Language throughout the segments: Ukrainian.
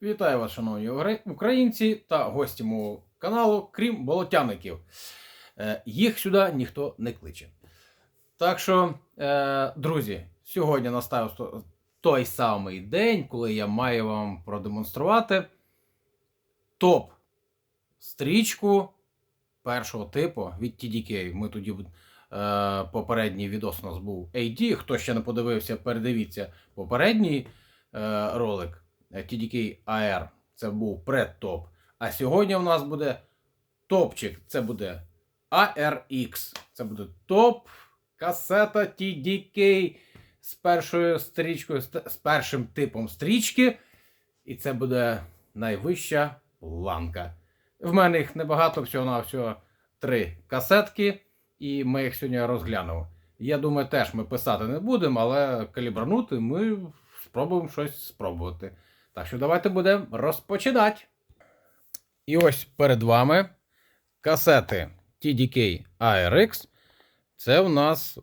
Вітаю вас, шановні українці та гості мого каналу, крім болотяників. Їх сюди ніхто не кличе. Так що, друзі, сьогодні настав той самий день, коли я маю вам продемонструвати топ-стрічку першого типу від TDK. Ми тоді попередній відос у нас був AD. Хто ще не подивився, передивіться попередній ролик. TDK AR, це був предтоп. А сьогодні у нас буде топчик. Це буде ARX. Це буде топ касета TDK з першою стрічкою, з першим типом стрічки. І це буде найвища планка. В мене їх небагато, всього-навсього 3 касетки. І ми їх сьогодні розглянемо. Я думаю, теж ми писати не будемо, але калібранути ми спробуємо щось спробувати. Так що давайте будемо розпочинати. І ось перед вами касети TDK ARX. Це у нас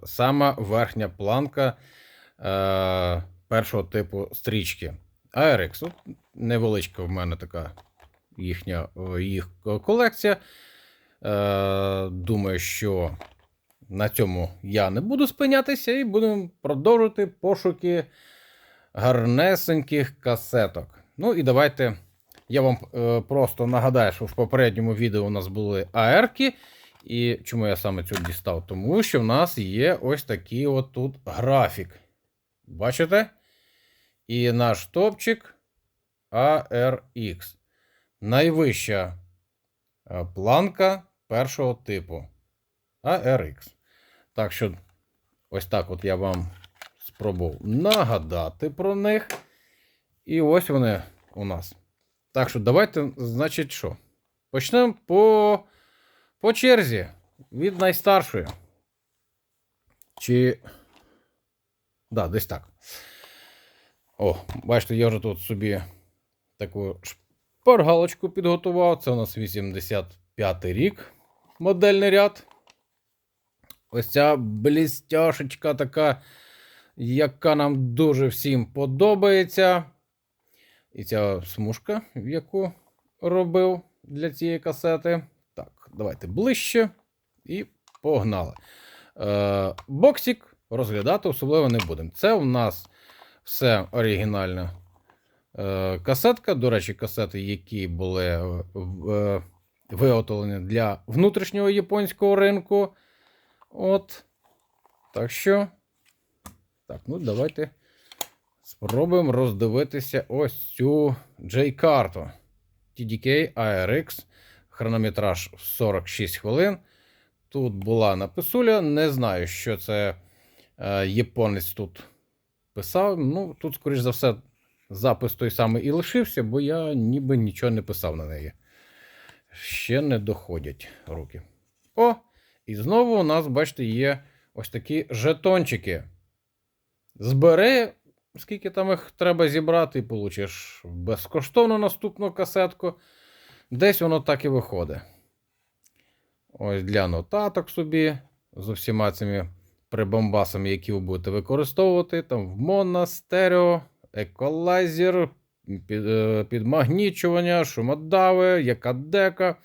сама верхня планка першого типу стрічки. ARX. Невеличка в мене така їх колекція. Думаю, що на цьому я не буду спинятися і будемо продовжувати пошуки гарнесеньких касеток. Ну і давайте я вам просто нагадаю, що в попередньому відео у нас були AR-ки. І чому я саме цю дістав? Тому що в нас є ось такий от тут графік. Бачите? І наш топчик ARX. Найвища планка першого типу ARX. Так що ось так от я вам спробував нагадати про них. І ось вони у нас. Так що давайте, значить, що? Почнемо по черзі. Від найстаршої. Да, десь так. О, бачите, я вже тут собі таку шпаргалочку підготував. Це у нас 85-й рік. Модельний ряд. Ось ця блістяшечка така, яка нам дуже всім подобається. І ця смужка, яку робив для цієї касети. Так, давайте ближче. І погнали. Боксик розглядати особливо не будемо. Це у нас все оригінальна касетка. До речі, касети, які були виготовлені для внутрішнього японського ринку. От. Так що. Так, ну давайте спробуємо роздивитися ось цю J-карту. TDK ARX. Хронометраж 46 хвилин. Тут була написуля. Не знаю, що це японець тут писав. Ну, тут, скоріш за все, запис той самий і лишився, бо я ніби нічого не писав на неї. Ще не доходять руки. О! І знову у нас, бачите, є ось такі жетончики. Збери, скільки там їх треба зібрати, і получиш безкоштовно наступну касетку. Десь воно так і виходить. Ось для нотаток собі, з усіма цими прибамбасами, які ви будете використовувати. Там в моно, стерео, еквалайзер, підмагнічування, шумодави, якадека.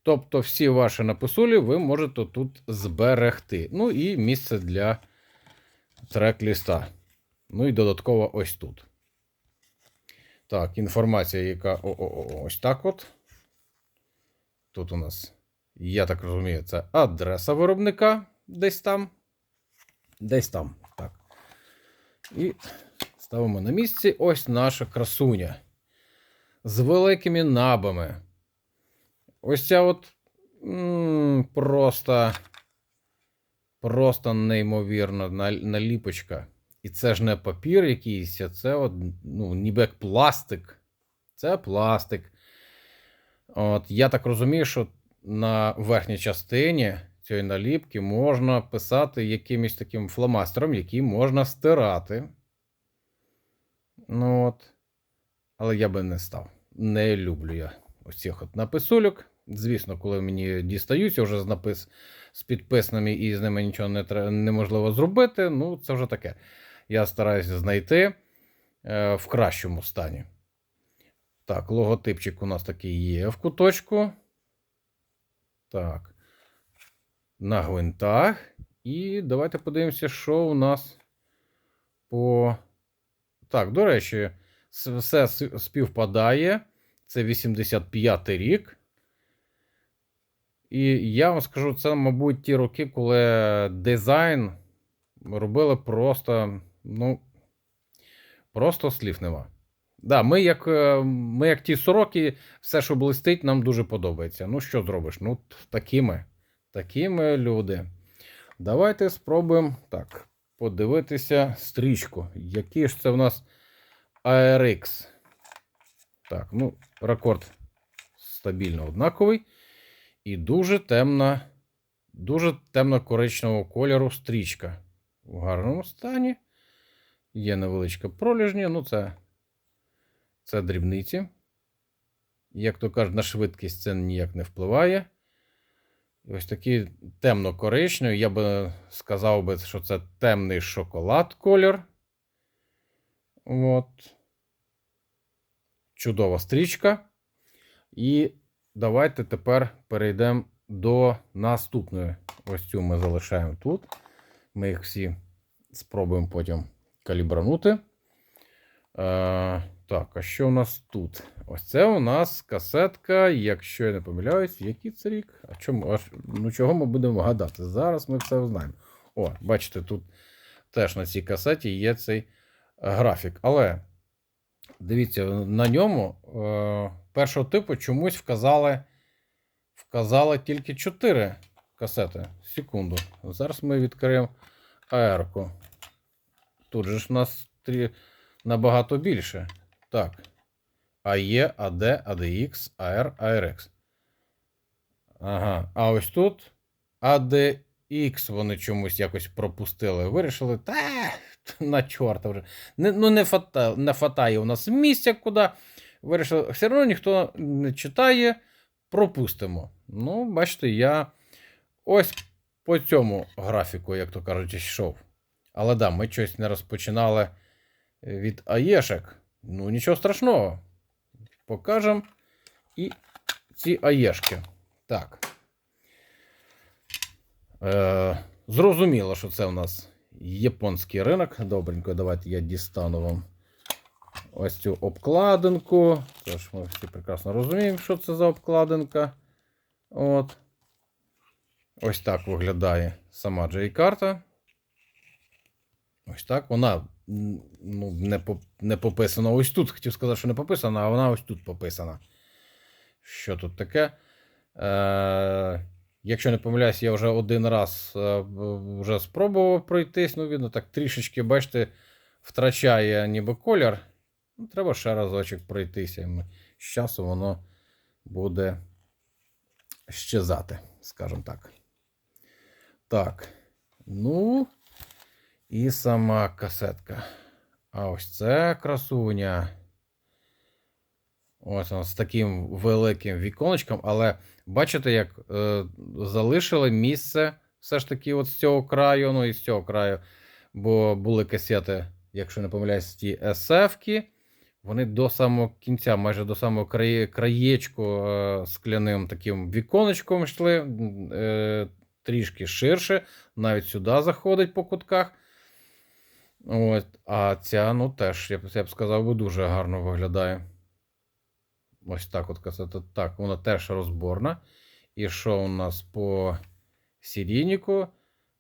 Тобто всі ваші написулі ви можете тут зберегти. Ну і місце для трек-ліста. Ну і додатково ось тут. Так, інформація, яка ось так от. Тут у нас, я так розумію, це адреса виробника. Десь там. Десь там. Так. І ставимо на місці ось наша красуня. З великими набами. Ось ця от просто неймовірна наліпочка. І це ж не папір якийсь, а це от, ну, ніби як пластик. Це пластик. От, я так розумію, що на верхній частині цієї наліпки можна писати якимось таким фломастером, який можна стирати. Ну от. Але я би не став. Не люблю я ось цих от написульок. Звісно, коли мені дістаються вже з підписними і з ними нічого неможливо зробити, ну це вже таке. Я стараюся знайти в кращому стані. Так, логотипчик у нас такий є в куточку. Так. На гвинтах. І давайте подивимося, що у нас по... Так, до речі, все співпадає. Це 85-й рік. І я вам скажу, це, мабуть, ті роки, коли дизайн робили просто, ну, просто слів нема. Да, ми як ті сороки, все, що блистить, нам дуже подобається. Ну, що зробиш? Ну, такими люди. Давайте спробуємо, так, подивитися стрічку. Який ж це в нас ARX? Так, ну, рекорд стабільно однаковий. І дуже темно-коричневого кольору стрічка. В гарному стані. Є невеличка пролежня, ну це дрібниці. Як то кажуть, на швидкість це ніяк не впливає. І ось такий темно-коричневий, я би сказав, що це темний шоколад колір. От. Чудова стрічка. І давайте тепер перейдемо до наступної. Ось цю ми залишаємо тут. Ми їх всі спробуємо потім калібранути. Так, а що у нас тут? Ось це у нас касетка, якщо я не помиляюсь, який це рік? Ну, чого ми будемо гадати? Зараз ми все знаємо. О, бачите, тут теж на цій касеті є цей графік. Але, дивіться, на ньому першого типу чомусь вказали тільки 4 касети. Секунду. Зараз ми відкриємо АР-ку. Тут же ж у нас 3 набагато більше. Так. АЕ, АД, ADX, АР, ARX. Ага. А ось тут ADX вони чомусь якось пропустили. Вирішили, на чорта вже. Не фатає у нас місця, куди. Вирішили, все одно ніхто не читає, пропустимо. Ну, бачите, я ось по цьому графіку, як то кажуть, йшов. Але да, ми щось не розпочинали від АЕшек. Ну, нічого страшного. Покажемо і ці АЕшки. Так. Зрозуміло, що це у нас японський ринок. Добренько, давайте я дістану вам ось цю обкладинку. Тож ми всі прекрасно розуміємо, що це за обкладинка. От. Ось так виглядає сама J-карта. Ось так. Вона не пописана ось тут. Хотів сказати, що не пописана, а вона ось тут пописана. Що тут таке? Якщо не помиляюсь, я вже один раз вже спробував пройтись. Ну, видно, так трішечки, бачите, втрачає ніби колір. Ну, треба ще разочок пройтися. З часу воно буде щезати, скажімо так. Так. Ну, і сама касетка. А ось це красуня. Ось вона з таким великим віконечком, але бачите, як залишили місце все ж таки от з цього краю, ну і з цього краю, бо були касети, якщо не помиляюсь, ті SF-ки, вони до самого кінця, майже до самого краєчку скляним таким віконечком йшли, трішки ширше, навіть сюди заходить по кутках. От, а ця, ну теж, я б сказав, дуже гарно виглядає. Ось так от касета. Так, вона теж розборна. І що у нас по серійнику?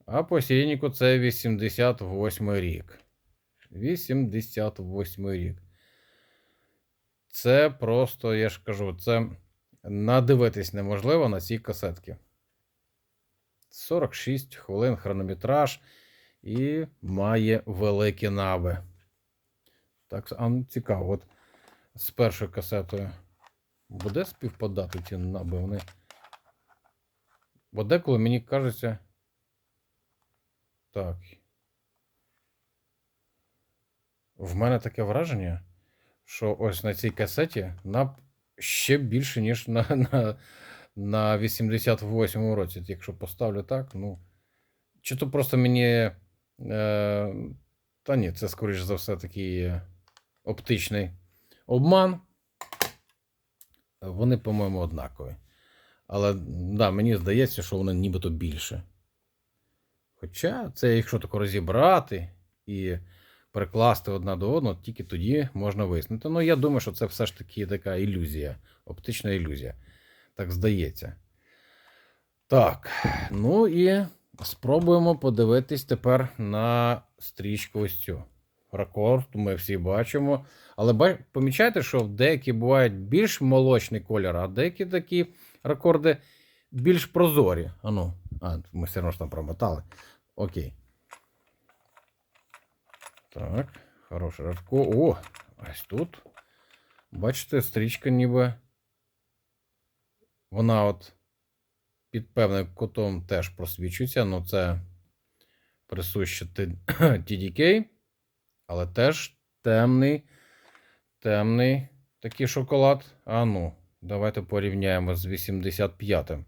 А по серійнику це 88 рік. 88 рік. Це просто, я ж кажу, це надивитись неможливо на цій касетці. 46 хвилин хронометраж і має великі нави. Так, цікаво. От з першою касетою буде співпадати ці наби? Вони... Бо деколи мені кажеться... Так. В мене таке враження, що ось на цій касеті наб ще більше, ніж на 88-му році. Якщо поставлю так, ну... Чи то просто мені... Та ні, це, скоріш за все, такий оптичний обман. вони, по-моєму, однакові. Але, да, мені здається, що вони нібито більше. Хоча це, якщо тако розібрати і прикласти одна до одного, тільки тоді можна вияснити. Ну, я думаю, що це все ж таки така ілюзія, оптична ілюзія. Так здається. Так, ну і спробуємо подивитись тепер на стрічку ось цю. Рекорд ми всі бачимо. Але помічаєте, що деякі бувають більш молочний кольор, а деякі такі рекорди більш прозорі. Ми все одно ж там промотали. Окей. Так, хороший рекорд. О, ось тут. Бачите, стрічка ніби. Вона от під певним кутом теж просвічується. Ну, це присуще TDK. Але теж темний такий шоколад. Давайте порівняємо з 85-м.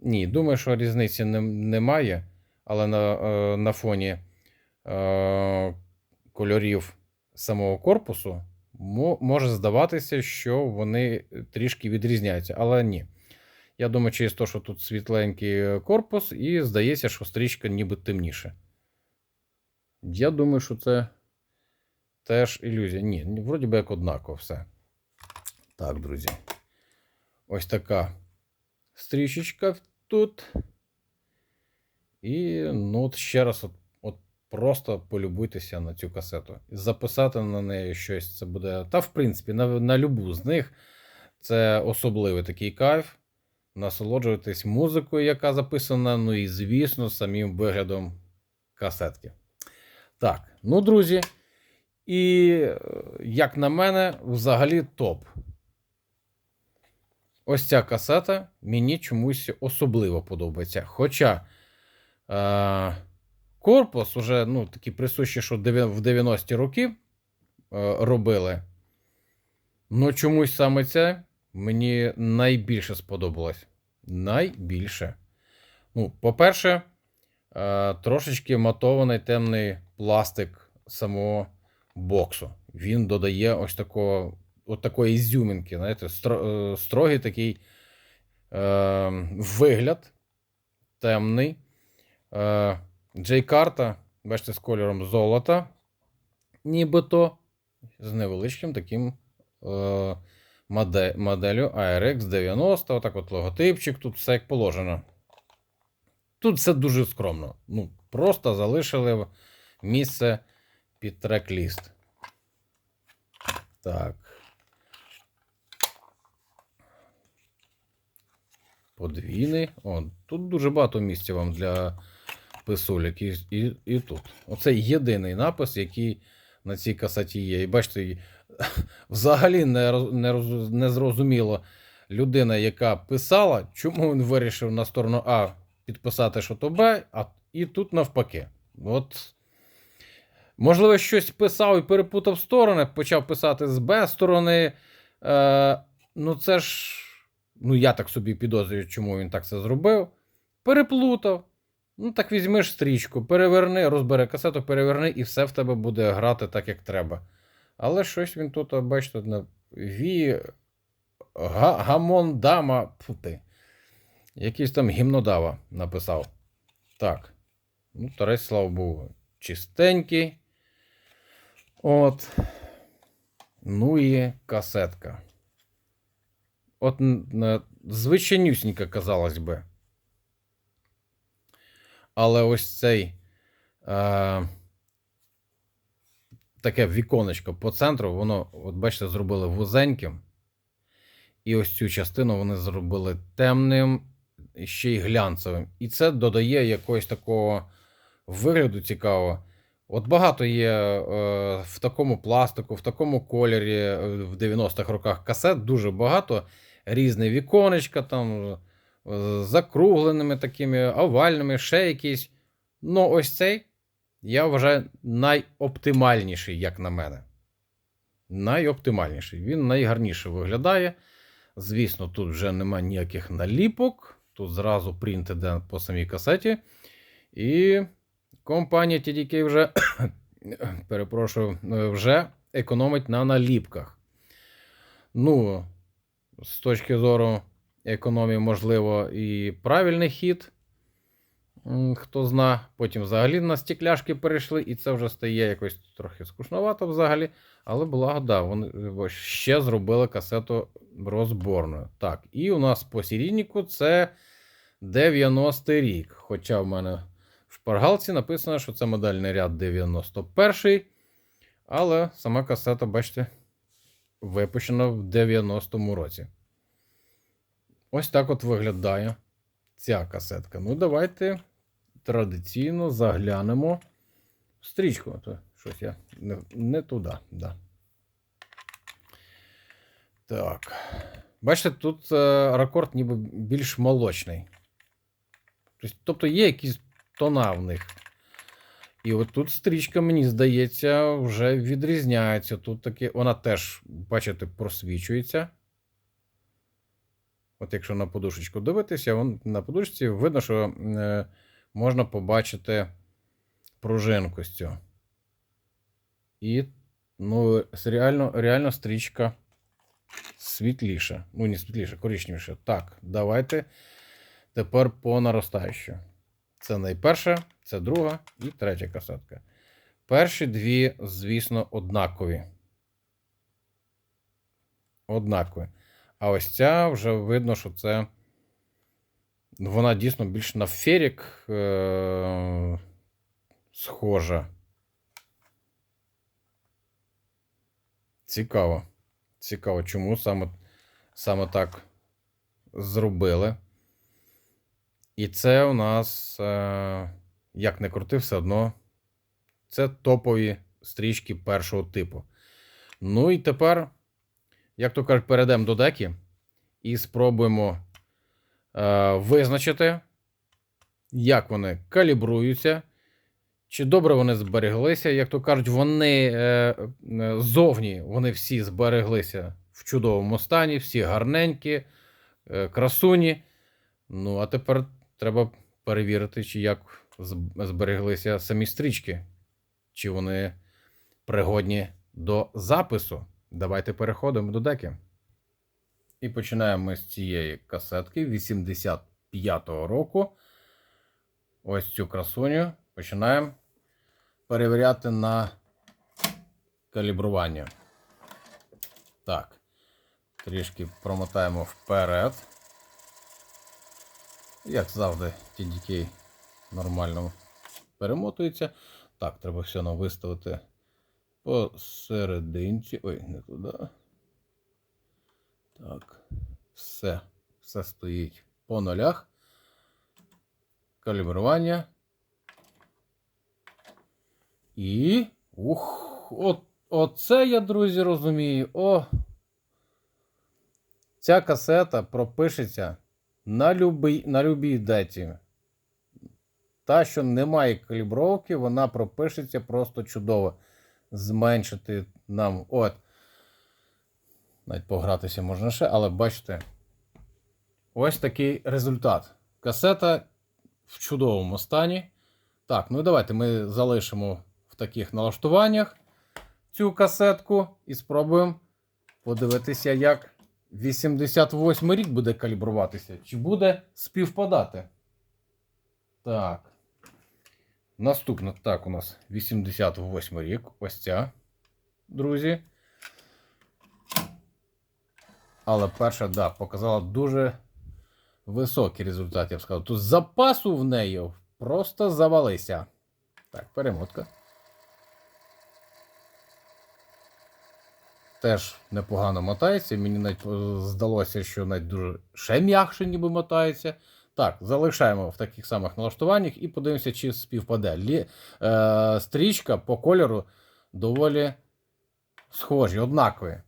Ні, думаю, що різниці немає, але на фоні кольорів самого корпусу може здаватися, що вони трішки відрізняються, але ні. Я думаю, через те, що тут світленький корпус, і здається, що стрічка ніби темніша. Я думаю, що це теж ілюзія. Ні, вроді би як однаково все. Так, друзі. Ось така стрічечка тут. І от ще раз просто полюбуйтеся на цю касету. Записати на неї щось це буде. Та, в принципі, на любу з них це особливий такий кайф. Насолоджуватись музикою, яка записана, ну і, звісно, самим виглядом касетки. Так, друзі, і, як на мене, взагалі топ. Ось ця касета мені чомусь особливо подобається. Хоча корпус уже, такий присущий, що в 90-ті роки робили. Ну, чомусь саме це мені найбільше сподобалось. Найбільше. По-перше, трошечки матований темний пластик самого боксу. Він додає ось такої ізюминки, знаєте, строгий такий вигляд, темний. J-карта, бачите, з кольором золота, нібито, з невеличким таким моделлю ARX 90, отак от логотипчик, тут все як положено. Тут все дуже скромно. Просто залишили місце під трек-ліст. Так. Подвійний. Тут дуже багато місця вам для писулек. І тут. Оце єдиний напис, який на цій касеті є. І бачите, взагалі не зрозуміло людина, яка писала, чому він вирішив на сторону А підписати, що то Б, і тут навпаки. Можливо, щось писав і перепутав сторони, почав писати з Б сторони. Це ж, я так собі підозрюю, чому він так це зробив. Переплутав. Так візьмеш стрічку, переверни, розбери касету, переверни, і все в тебе буде грати так, як треба. Але щось він тут, бачите, гамондама, якийсь там гімнодава написав. Так. Торець, слава Богу, чистенький. І касетка. Звичайнюсінька, казалось би. Але ось цей таке віконечко по центру, воно, бачите, зробили вузеньким. І ось цю частину вони зробили темним, ще й глянцевим. І це додає якогось такого вигляду цікавого. Багато є в такому пластику, в такому кольорі в 90-х роках касет, дуже багато. Різні віконечка там, закругленими такими, овальними, ще якісь. Ось цей, я вважаю, найоптимальніший, як на мене. Найоптимальніший. Він найгарніше виглядає. Звісно, тут вже немає ніяких наліпок. Тут зразу принт іде по самій касеті. І компанія TDK вже перепрошую, вже економить на наліпках. Ну, з точки зору економії, можливо, і правильний хід. Хто зна, потім взагалі на стекляшки перейшли, і це вже стає якось трохи скучновато взагалі. Але благо, да, вони ще зробили касету розборною. Так, і у нас по серійнику це 90-й рік. Хоча в мене в шпаргалці написано, що це модельний ряд 91-й. Але сама касета, бачите, випущена в 90-му році. Ось так от виглядає ця касетка. Ну, давайте традиційно заглянемо в стрічку. То щось я не туди. Да. Так. Бачите, тут ракорд ніби більш молочний. Тобто є якісь тона в них. І от тут стрічка, мені здається, вже відрізняється. Тут таки, вона теж, бачите, просвічується. От якщо на подушечку дивитися, на подушці видно, що можна побачити пружинку з цього. І, ну, реально стрічка світліша. Ну, не світліша, коричневіша. Так, давайте тепер по наростаючому. Це найперша, це друга і третя касетка. Перші дві, звісно, однакові. Однакові. А ось ця вже видно, що це вона дійсно більш на ферік схожа. Цікаво. Цікаво, чому саме так зробили. І це у нас, як не крути, все одно, це топові стрічки першого типу. Ну і тепер, як то кажуть, перейдемо до деки і спробуємо визначити, як вони калібруються, чи добре вони збереглися. Як то кажуть, вони зовні вони всі збереглися в чудовому стані, всі гарненькі, красуні. Ну, а тепер треба перевірити, чи як збереглися самі стрічки, чи вони пригодні до запису. Давайте переходимо до деки. І починаємо ми з цієї касетки 85-го року. Ось цю красуню починаємо перевіряти на калібрування. Так, трішки промотаємо вперед. Як завжди, TDK нормально перемотується. Так, треба все нам виставити посерединці. Ой, не туди. Так, все стоїть по нулях. Калібрування. І, оце я, друзі, розумію. Ця касета пропишеться на любій деті. Та, що немає калібровки, вона пропишеться просто чудово. Зменшити нам, навіть погратися можна ще, але бачите, ось такий результат. Касета в чудовому стані. Так, ну і давайте ми залишимо в таких налаштуваннях цю касетку і спробуємо подивитися, як 88 рік буде калібруватися, чи буде співпадати. Так. Наступно, так, у нас 88 рік. Ось ця, друзі. Але перша, да, показала дуже високий результат, я б сказав. Тут запасу в неї просто завалися. Так, перемотка. Теж непогано мотається. Мені навіть здалося, що навіть дуже ще м'якше ніби мотається. Так, залишаємо в таких самих налаштуваннях і подивимося, чи співпаде. Стрічка по кольору доволі схожі, однакові.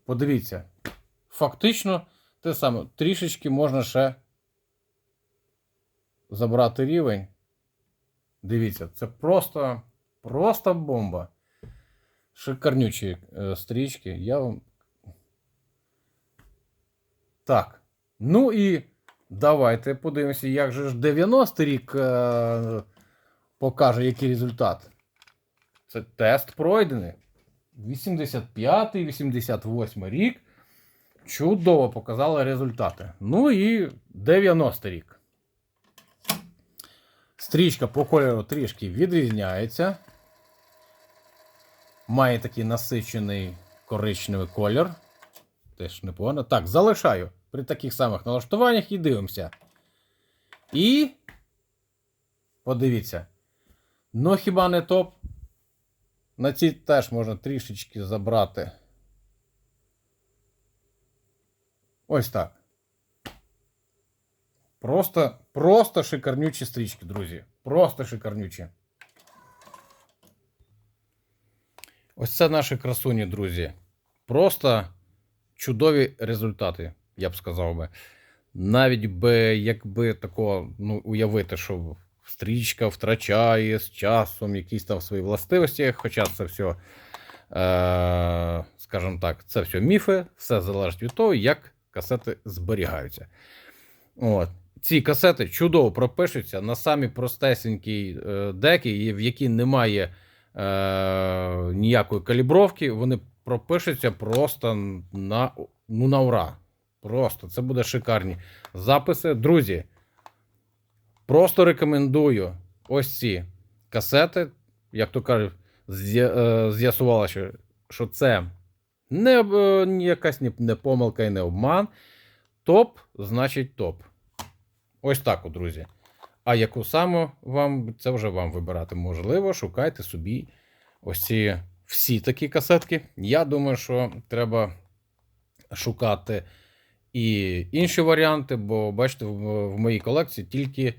Подивіться. Фактично те саме. Трішечки можна ще забрати рівень. Дивіться, це просто бомба. Шикарнючі стрічки. Я вам... Так. Ну і давайте подивимося, як же ж 90-й рік покаже, який результат. Це тест пройдений. 85-й, 88-й рік. Чудово показали результати. Ну і 90-й рік. Стрічка по кольору трішки відрізняється. Має такий насичений коричневий колір. Теж непогано. Так, залишаю при таких самих налаштуваннях і дивимося. І подивіться. Ну хіба не топ? На ці теж можна трішечки забрати. Ось так. Просто шикарнючі стрічки, друзі. Просто шикарнючі. Ось це наші красуні, друзі. Просто чудові результати, я б сказав би. Навіть би, якби такого, уявити, що стрічка втрачає з часом якісь там свої властивості, хоча це все, скажімо так, це все міфи, все залежить від того, як касети зберігаються. От. Ці касети чудово пропишуться на самі простесенькі деки, в які немає ніякої калібровки, вони пропишуться просто на ура. Просто це буде шикарні записи. Друзі, просто рекомендую ось ці касети. Як то кажуть, з'ясувалося, що це не якась не помилка і не обман. Топ, значить топ. Ось так, друзі. А яку саме вам, це вже вам вибирати. Можливо, шукайте собі ось ці всі такі касетки. Я думаю, що треба шукати і інші варіанти, бо, бачите, в моїй колекції тільки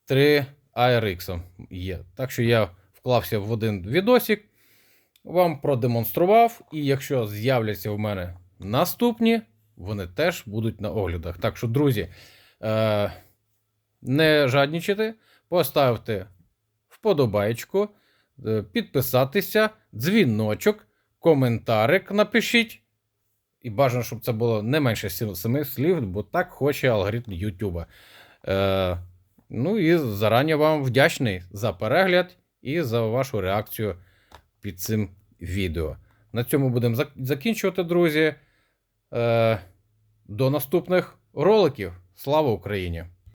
3 ARX є. Так що я вклався в один відосик, вам продемонстрував, і якщо з'являться в мене наступні, вони теж будуть на оглядах. Так що, друзі, не жаднічайте, поставте вподобайку, підписатися, дзвіночок, коментарик напишіть. І бажано, щоб це було не менше 7 слів, бо так хоче алгоритм YouTube. Ну і зарані вам вдячний за перегляд і за вашу реакцію під цим відео. На цьому будемо закінчувати, друзі. До наступних роликів. Слава Україні!